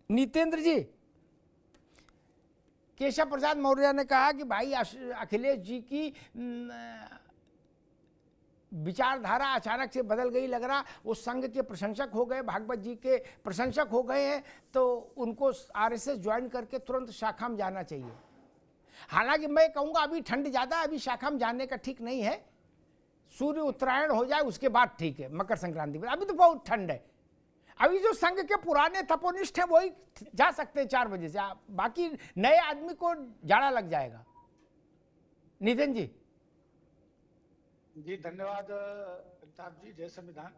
नितेंद्र जी, केशव प्रसाद मौर्य ने कहा कि भाई अखिलेश जी की विचारधारा अचानक से बदल गई, लग रहा वो संघ के प्रशंसक हो गए, भागवत जी के प्रशंसक हो गए हैं, तो उनको आरएसएस ज्वाइन करके तुरंत शाखा में जाना चाहिए। हालांकि मैं कहूँगा अभी ठंड ज़्यादा, अभी शाखा में जाने का ठीक नहीं है, सूर्य उत्तरायण हो जाए उसके बाद ठीक है, मकर संक्रांति पर। अभी तो बहुत ठंड है, अभी जो संघ के पुराने तपोनिष्ठ हैं वही जा सकते हैं 4 बजे से, बाकी नए आदमी को जाड़ा लग जाएगा। नितिन जी। जी धन्यवाद अमिताभ जी। जय संविधान।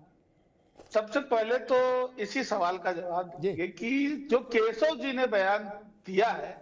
सबसे पहले तो इसी सवाल का जवाब देंगे कि जो केशव जी ने बयान दिया है,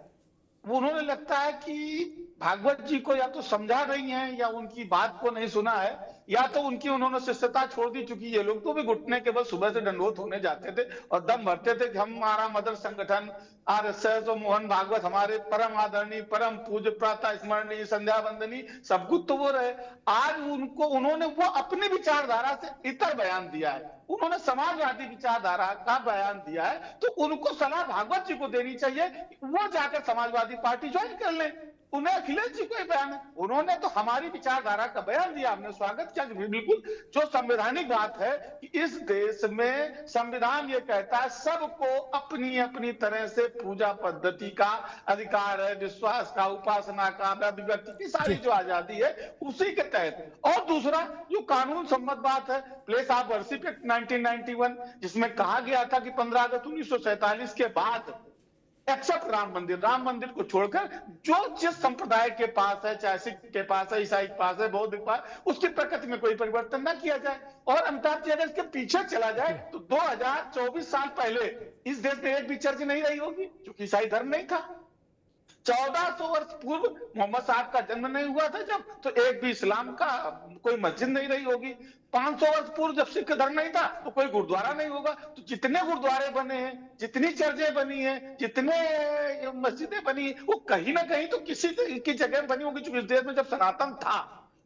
वो उन्होंने लगता है कि भागवत जी को या तो समझा नहीं है या उनकी बात को नहीं सुना है, या तो उनकी उन्होंने शिष्यता छोड़ दी। चूंकि ये लोग तो भी घुटने के बल सुबह से दंडवत होने जाते थे और दम भरते थे कि हमारा मदर संगठन आरएसएस और मोहन भागवत हमारे परम आदरणीय, परम पूज्य, प्रातः स्मरणीय, संध्या वंदनीय, सब कुछ तो वो रहे। आज उन्होंने वो अपनी विचारधारा से इतर बयान दिया है, उन्होंने समाजवादी विचारधारा का बयान दिया है, तो उनको सलाह भागवत जी को देनी चाहिए, वो जाकर समाजवादी पार्टी ज्वाइन कर ले। उन्हें अखिलेश जी को बयान है, उन्होंने तो हमारी विचारधारा का बयान दिया, हमने स्वागत किया। बिल्कुल जो संवैधानिक बात है कि इस देश में संविधान ये कहता है सबको अपनी अपनी तरह से पूजा पद्धति का अधिकार है, विश्वास का, उपासना का, अभिव्यक्ति की सारी जो आजादी है उसी के तहत। और दूसरा जो कानून सम्मत बात है, प्लेस ऑफ वर्शिप एक्ट 1991, जिसमें कहा गया था कि 15 अगस्त 1947 के बाद एक्सेप्ट राम मंदिर को छोड़कर जो जिस संप्रदाय के पास है, चाहे सिख के पास है, ईसाई के पास है, बौद्ध के पास, उसकी प्रकृति में कोई परिवर्तन ना किया जाए। और अमिताभ जी अगर इसके पीछे चला जाए तो 2024 साल पहले इस देश में एक भी चर्च नहीं रही होगी, क्योंकि ईसाई धर्म नहीं था। 1400 वर्ष पूर्व मोहम्मद साहब का जन्म नहीं हुआ था जब, तो एक भी इस्लाम का कोई मस्जिद नहीं रही होगी। 500 वर्ष पूर्व जब सिख धर्म नहीं था तो कोई गुरुद्वारा नहीं होगा। तो जितने गुरुद्वारे बने हैं, जितनी चर्चें बनी हैं, जितने मस्जिदें बनी, वो कहीं ना कहीं तो किसी की जगह बनी होगी, क्योंकि इस देश में जब सनातन था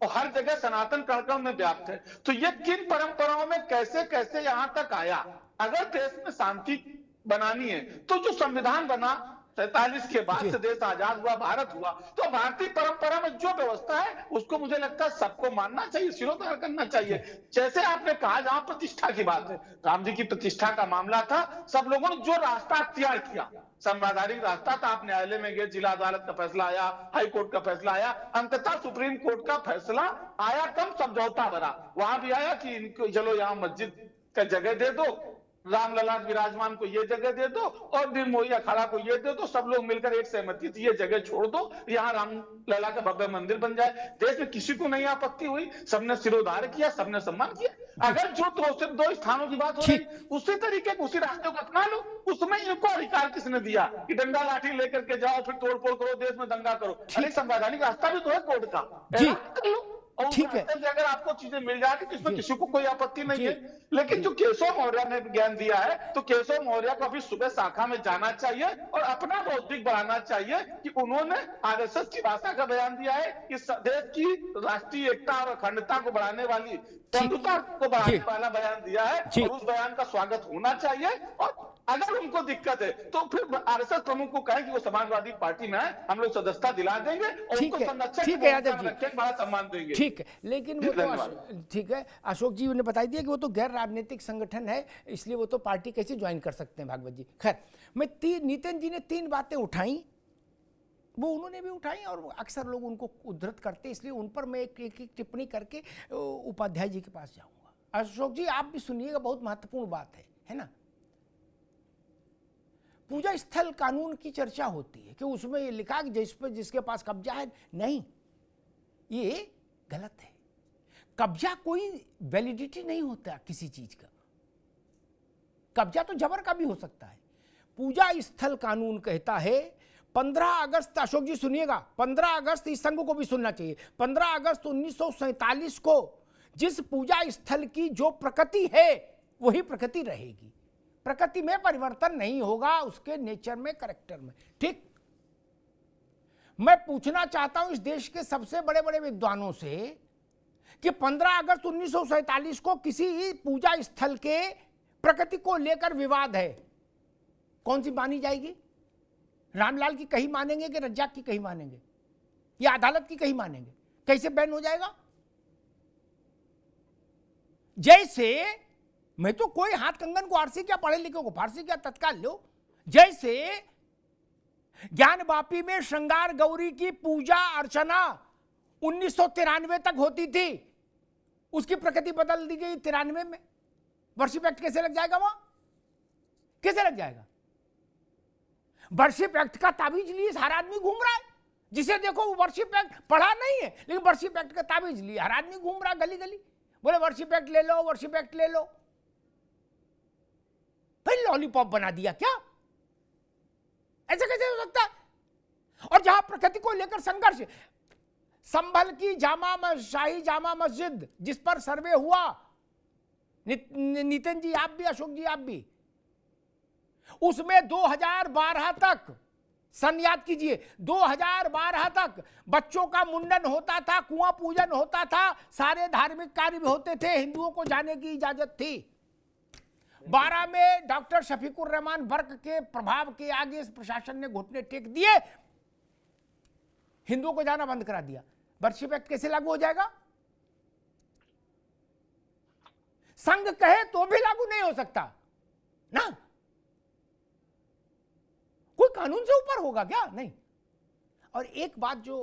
और हर जगह सनातन कण में व्याप्त है। तो ये किन परंपराओं में कैसे कैसे यहां तक आया। अगर देश में शांति बनानी है तो जो संविधान बना 47 के बाद से देश आजाद हुआ, भारत हुआ, तो भारतीय परंपरा में जो व्यवस्था है उसको मुझे लगता है सबको मानना चाहिए, सिरोधार करना चाहिए। जैसे आपने कहा जहां प्रतिष्ठा की बात है, राम जी की प्रतिष्ठा का मामला था, सब लोगों ने जो रास्ता अख्तियार किया, संवैधानिक रास्ता था, आप न्यायालय में गए, जिला अदालत का फैसला आया, हाई कोर्ट का फैसला आया, अंततः सुप्रीम कोर्ट का फैसला आया, कम समझौता भरा। वहां भी आया कि इनको चलो यहाँ मस्जिद का जगह दे दो, रामलला विराजमान को ये जगह दे दो और निर्मोही अखाड़ा को ये दे दो, सब लोग मिलकर एक सहमति थी ये जगह छोड़ दो, यहाँ रामलला का भव्य मंदिर बन जाए। देश में किसी को नहीं आपत्ति हुई, सबने सिरोधार किया, सबने सम्मान किया। अगर जो सिर्फ 2 स्थानों की बात हो रही, उसी तरीके उसी रास्ते को अपना लो। उसमें इनको अधिकार किसने दिया कि डंडा लाठी लेकर के जाओ फिर तोड़फोड़ करो, देश में दंगा करो? अरे संवैधानिक रास्ता भी तो है कोर्ट का, कर लो। ठीक है, अगर आपको चीजें मिल जाएगी तो इसमें किसी को कोई आपत्ति नहीं है। लेकिन जो केशव मौर्य ने ज्ञान दिया है, तो केशव मौर्य को अभी सुबह शाखा में जाना चाहिए और अपना बौद्धिक बढ़ाना चाहिए कि उन्होंने आरएसएस की भाषा का बयान दिया है कि देश की राष्ट्रीय एकता और अखंडता को बढ़ाने वाली, बंधुता को बढ़ाने वाला बयान दिया है, और उस बयान का स्वागत होना चाहिए। और अगर उनको दिक्कत है तो फिर आरएसएस प्रमुख को कहें कि वो समाजवादी पार्टी में है, हम लोग सदस्यता दिला देंगे और उनको संरक्षण बड़ा सम्मान देंगे। ठीक है, लेकिन वो तो ठीक है, अशोक जी ने बता दिया कि वो तो गैर राजनीतिक संगठन है, इसलिए वो तो पार्टी कैसे ज्वाइन कर सकते हैं भागवत जी। खैर, मैं नितिन जी ने 3 बातें उठाई, वो उन्होंने भी उठाई और अक्सर लोग उनको उद्धृत करते, इसलिए उन पर मैं एक टिप्पणी करके उपाध्याय जी के पास जाऊंगा। अशोक जी आप भी सुनिएगा, बहुत महत्वपूर्ण बात है ना। पूजा स्थल कानून की चर्चा होती है कि उसमें ये लिखा कि जिसके पास कब्जा है, नहीं, ये गलत है। कब्जा कोई वैलिडिटी नहीं होता किसी चीज का, कब्जा तो जबर का भी हो सकता है। पूजा स्थल कानून कहता है 15 अगस्त, अशोक जी सुनिएगा, 15 अगस्त इस संघ को भी सुनना चाहिए, 15 अगस्त 1947 को जिस पूजा स्थल की जो प्रकृति है वही प्रकृति रहेगी, प्रकृति में परिवर्तन नहीं होगा, उसके नेचर में, करैक्टर में। ठीक, मैं पूछना चाहता हूं इस देश के सबसे बड़े बड़े विद्वानों से कि 15 अगस्त 1947 को किसी पूजा स्थल के प्रकृति को लेकर विवाद है, कौन सी मानी जाएगी? रामलाल की कही मानेंगे कि रज्जाक की कही मानेंगे, या अदालत की कही मानेंगे? कैसे बैन हो जाएगा? जैसे मैं तो कोई हाथ कंगन को आरसी क्या, पढ़े लिखे को फारसी क्या, तत्काल लो। जैसे ज्ञान वापी में श्रृंगार गौरी की पूजा अर्चना 1993 तक होती थी, उसकी प्रकृति बदल दी गई 93 में। वर्शिप एक्ट कैसे लग जाएगा वहां? कैसे लग जाएगा? वर्शिप एक्ट का ताबीज लिए हर आदमी घूम रहा है, जिसे देखो वो वर्शिप एक्ट पढ़ा नहीं है, लेकिन वर्शिप एक्ट का ताबीज लिए हर आदमी घूम रहा है गली गली, बोले वर्शिप एक्ट ले लो, वर्शिप एक्ट ले लो। भाई लॉलीपॉप बना दिया क्या? ऐसा कैसे हो सकता है? और जहां प्रकृति को लेकर संघर्ष, संभल की शाही जामा मस्जिद जिस पर सर्वे हुआ, नितिन जी आप भी, अशोक जी आप भी, उसमें 2012 तक, सन याद कीजिए, 2012 तक बच्चों का मुंडन होता था, कुआं पूजन होता था, सारे धार्मिक कार्य भी होते थे, हिंदुओं को जाने की इजाजत थी। 12 में डॉक्टर शफीकुर रहमान बर्क के प्रभाव के आगे प्रशासन ने घुटने टेक दिए, हिंदुओं को जाना बंद करा दिया। वर्शिप एक्ट कैसे लागू हो जाएगा? संघ कहे तो भी लागू नहीं हो सकता ना। कोई कानून से ऊपर होगा क्या? नहीं। और एक बात जो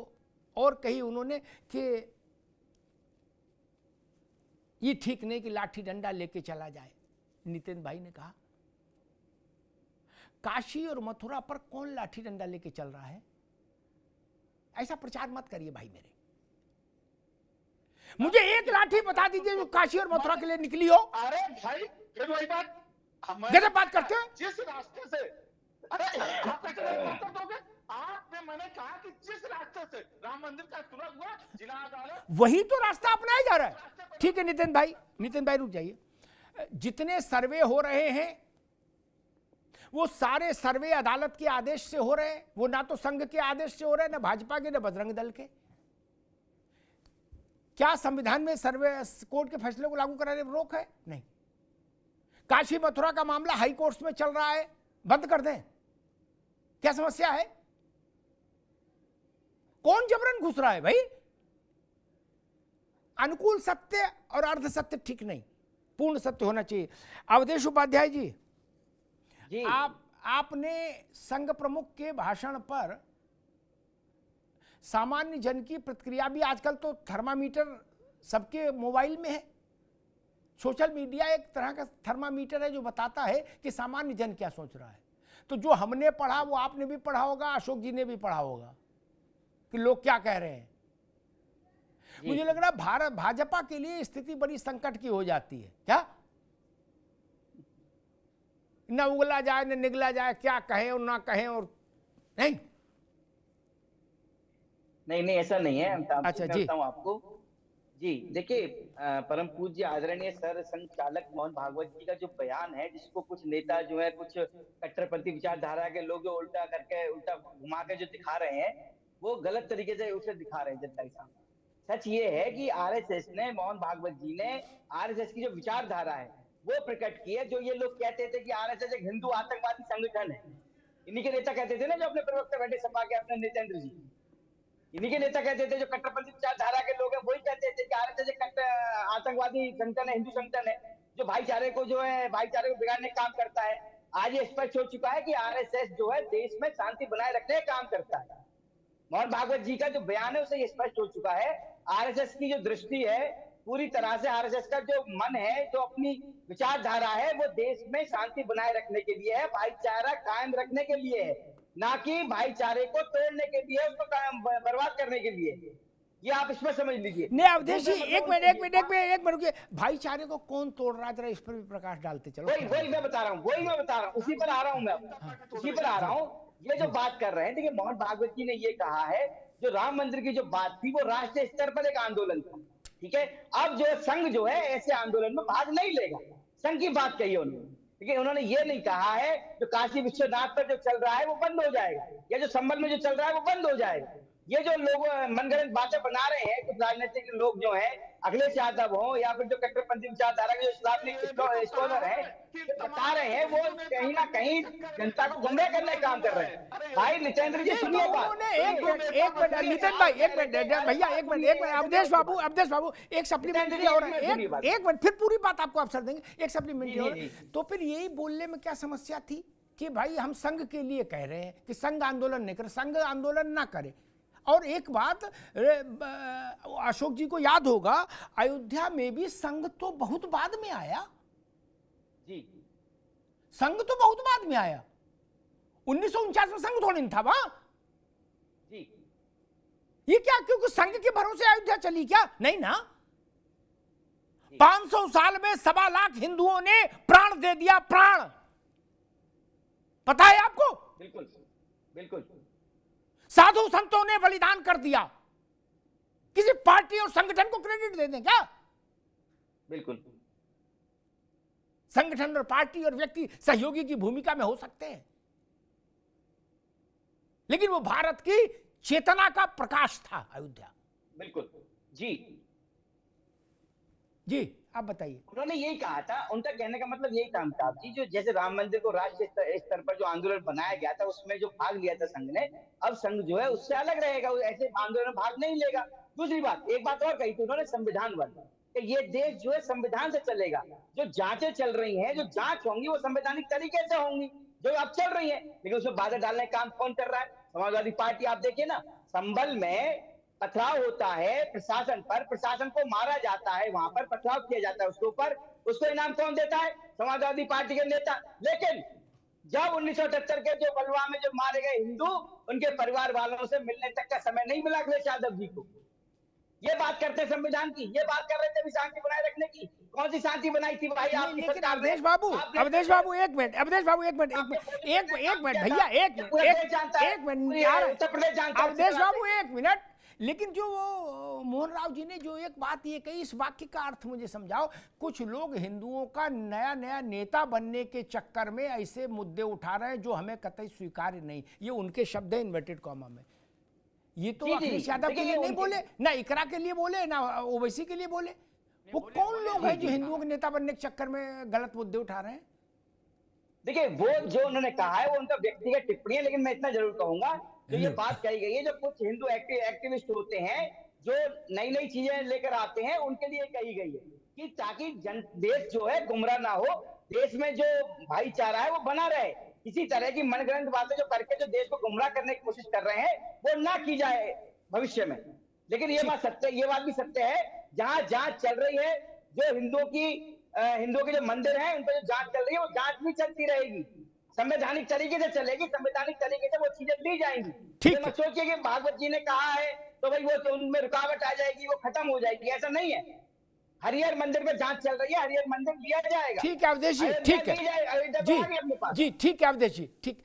और कही उन्होंने कि ये ठीक नहीं कि लाठी डंडा लेके चला जाए। नितिन भाई ने कहा काशी और मथुरा पर कौन लाठी डंडा लेके चल रहा है? ऐसा प्रचार मत करिए भाई मेरे। मुझे एक लाठी बता दीजिए जो काशी और मथुरा के लिए निकली हो। अरे भाई फिर वही बात, कैसे बात करते हैं? जिस रास्ते से, अरे आप कैसे दोगे? आपने, मैंने कहा कि जिस रास्ते से राम मंदिर का चुनाव हुआ, जिला अदालत वही तो रास्ता अपनाया जा रहा है। ठीक है नितिन भाई रुक जाइए। जितने सर्वे हो रहे हैं वो सारे सर्वे अदालत के आदेश से हो रहे हैं, वो ना तो संघ के आदेश से हो रहे हैं, ना भाजपा के, ना बजरंग दल के। क्या संविधान में सर्वे कोर्ट के फैसले को लागू कराने में रोक है? नहीं। काशी मथुरा का मामला हाई कोर्ट में चल रहा है, बंद कर दें, क्या समस्या है? कौन जबरन घुस रहा है भाई? अनुकूल सत्य और अर्ध सत्य ठीक नहीं, पूर्ण सत्य होना चाहिए। अवधेश उपाध्याय जी, आपने संघ प्रमुख के भाषण पर सामान्य जन की प्रतिक्रिया भी, आजकल तो थर्मामीटर सबके मोबाइल में है, सोशल मीडिया एक तरह का थर्मामीटर है जो बताता है कि सामान्य जन क्या सोच रहा है। तो जो हमने पढ़ा वो आपने भी पढ़ा होगा, अशोक जी ने भी पढ़ा होगा कि लोग क्या कह रहे हैं। मुझे लग रहा है भाजपा के लिए स्थिति बड़ी संकट की हो जाती है क्या? न उगला जाए न निगला जाए, क्या कहें और ना कहें, और नहीं नहीं ऐसा नहीं है। अच्छा जी, बताऊं आपको जी, देखिए परम पूज्य आदरणीय सर संचालक मोहन भागवत जी का जो बयान है, जिसको कुछ नेता जो है, कुछ कट्टरपंथी विचारधारा के लोग जो उल्टा करके, उल्टा घुमा के जो दिखा रहे हैं, वो गलत तरीके से उसे दिखा रहे हैं जनता के सामने। सच ये है कि आरएसएस ने, मोहन भागवत जी ने आरएसएस की जो विचारधारा है वो प्रकट की है। जो ये लोग कहते थे कि आरएसएस एक हिंदू आतंकवादी संगठन है, इन्हीं के नेता कहते थे ना, जो अपने प्रवक्ता बैठे सपा के अपने नितेंद्र जी, इन्हीं के नेता कहते थे। जो कट्टरपंथी विचारधारा के लोग हैं वही कहते थे कि आरएसएस एक आतंकवादी संगठन है, हिंदू संगठन है, जो भाईचारे को जो है, भाईचारे को बिगाड़ने का काम करता है। आज ये स्पष्ट हो चुका है कि आरएसएस जो है देश में शांति बनाए रखने का काम करता है। मोहन भागवत जी का जो बयान है उससे ये स्पष्ट हो चुका है, आरएसएस की जो दृष्टि है पूरी तरह से, आरएसएस का जो मन है, जो अपनी विचारधारा है, वो देश में शांति बनाए रखने के लिए है, भाईचारा कायम रखने के लिए है, ना कि भाईचारे को तोड़ने के लिए, उसको बर्बाद करने के लिए। ये आप इसमें समझ लीजिए। नहीं अवधेश जी, एक मिनट, भाईचारे को कौन तोड़ रहा है, जरा इस पर भी प्रकाश डालते चलो। वही मैं बता रहा हूँ, उसी पर आ रहा हूँ मैं, उसी पर आ रहा हूँ। ये जो बात कर रहे हैं, देखिए मोहन भागवत जी ने ये कहा है, जो राम मंदिर की जो बात थी वो राष्ट्रीय स्तर पर एक आंदोलन था, ठीक है। अब जो संघ जो है ऐसे आंदोलन में भाग नहीं लेगा, संघ की बात कही उन्होंने, ठीक है। उन्होंने ये नहीं कहा है जो काशी विश्वनाथ पर जो चल रहा है वो बंद हो जाएगा, या जो संबल में जो चल रहा है वो बंद हो जाएगा। ये जो लोग मनगढ़ंत बातें बना रहे हैं कुछ राजनीतिक लोग जो हैं, अखिलेश यादव हो या फिर जो कट्टरपंथी विचारधारा के जो इस्लामिक स्कॉलर हैं, जो बता रहे हैं वो कहीं ना कहीं जनता को गुमराह करने का काम कर रहे हैं। भाई नितेंद्र जी सुनिए बात, एक मिनट नितिन भाई, एक मिनट भैया, एक मिनट अवधेश बाबू एक सप्लीमेंट्री और एक मिनट, फिर पूरी बात आपको अवसर देंगे, एक सप्लीमेंट्री और। तो फिर यही बोलने में क्या समस्या थी कि भाई हम संघ के लिए कह रहे हैं कि संघ आंदोलन नहीं करे, संघ आंदोलन ना करे। और एक बात अशोक जी को याद होगा, अयोध्या में भी संघ तो बहुत बाद में आया जी, संघ तो बहुत बाद में आया, 1949 में संघ थोड़ी नहीं था वहां जी। ये क्या क्योंकि संघ के भरोसे अयोध्या चली क्या? नहीं ना, 500 साल में 1.25 लाख हिंदुओं ने प्राण दे दिया, प्राण, पता है आपको? बिल्कुल बिल्कुल। साधु संतों ने बलिदान कर दिया, किसी पार्टी और संगठन को क्रेडिट दे दें क्या? बिल्कुल। संगठन और पार्टी और व्यक्ति सहयोगी की भूमिका में हो सकते हैं, लेकिन वो भारत की चेतना का प्रकाश था अयोध्या। बिल्कुल जी जी, आप बताइए। उन्होंने यही कहा था, उनका कहने का मतलब यही था अमिताभ जी, जो जैसे राम मंदिर को राष्ट्रीय स्तर पर जो आंदोलन बनाया गया था उसमें जो भाग लिया था संघ ने, अब संघ जो है उससे अलग रहेगा, ऐसे आंदोलन में भाग नहीं लेगा। दूसरी बात, एक बात और कही थी उन्होंने, संविधान वाली, कि ये देश जो है संविधान से चलेगा, जो जांचें चल रही हैं, जो जांच होंगी वो संवैधानिक तरीके से होंगी, जो अब चल रही है, लेकिन उसमें बाधा डालने का काम कौन कर रहा है? समाजवादी पार्टी। आप देखिए ना, संभल में पथराव होता है प्रशासन पर, प्रशासन को मारा जाता है, वहां पर पथराव किया जाता है उसके ऊपर, उसको इनाम कौन देता है? समाजवादी पार्टी के नेता। लेकिन जब 1978 के जो बलवा में जो मारे गए हिंदू, उनके परिवार वालों से मिलने तक का समय नहीं मिला अखिलेश यादव जी को। ये बात करते हैं संविधान की, ये बात कर रहे थे शांति बनाए रखने की, कौन सी शांति बनाई थी भाई आपकी सरकार ने? अवधेश बाबू एक मिनट, अवधेश बाबू एक मिनट भैया, एक मिनट यार, अवधेश बाबू एक मिनट। लेकिन जो वो मोहन राव जी ने जो एक बात ये कही, इस वाक्य का अर्थ मुझे समझाओ। कुछ लोग हिंदुओं का नया नया नेता बनने के चक्कर में ऐसे मुद्दे उठा रहे हैं जो हमें कतई स्वीकार्य नहीं, ये उनके शब्द है इन्वर्टेड कॉमा में। ये तो अखिलेश यादव के लिए नहीं बोले, ना इकरा के लिए बोले, ना ओवैसी के लिए बोले। वो कौन लोग हैं जो हिंदुओं के नेता बनने के चक्कर में गलत मुद्दे उठा रहे हैं? देखिए, वो जो उन्होंने कहा है वो उनका व्यक्तिगत टिप्पणी है, लेकिन मैं इतना जरूर कहूंगा, जो ये बात कही गई है, जो कुछ हिंदू एक्टिविस्ट होते हैं जो नई नई चीजें लेकर आते हैं, उनके लिए कही गई है कि ताकि देश जो है गुमराह ना हो, देश में जो भाईचारा है वो बना रहे, किसी तरह की मनगढ़ंत बातें जो करके जो देश को गुमराह करने की कोशिश कर रहे हैं वो ना की जाए भविष्य में। लेकिन ये बात सत्य, ये बात भी सत्य है, जहां जांच चल रही है, जो हिंदुओं के जो मंदिर हैं उन पर जो जांच चल रही है, वो जांच भी चलती रहेगी, संवैधानिक तरीके से चलेगी, संवैधानिक तरीके से वो चीजें ली जाएंगी। ठीक मत सोचिए कि भागवत जी ने कहा है तो भाई वो तो उनमें रुकावट आ जाएगी, वो खत्म हो जाएगी, ऐसा नहीं है। हरिहर मंदिर में जांच चल रही है, हरिहर मंदिर लिया जाएगा। ठीक है अवधेश जी, ठीक है जी, ठीक है अवधेश जी, ठीक।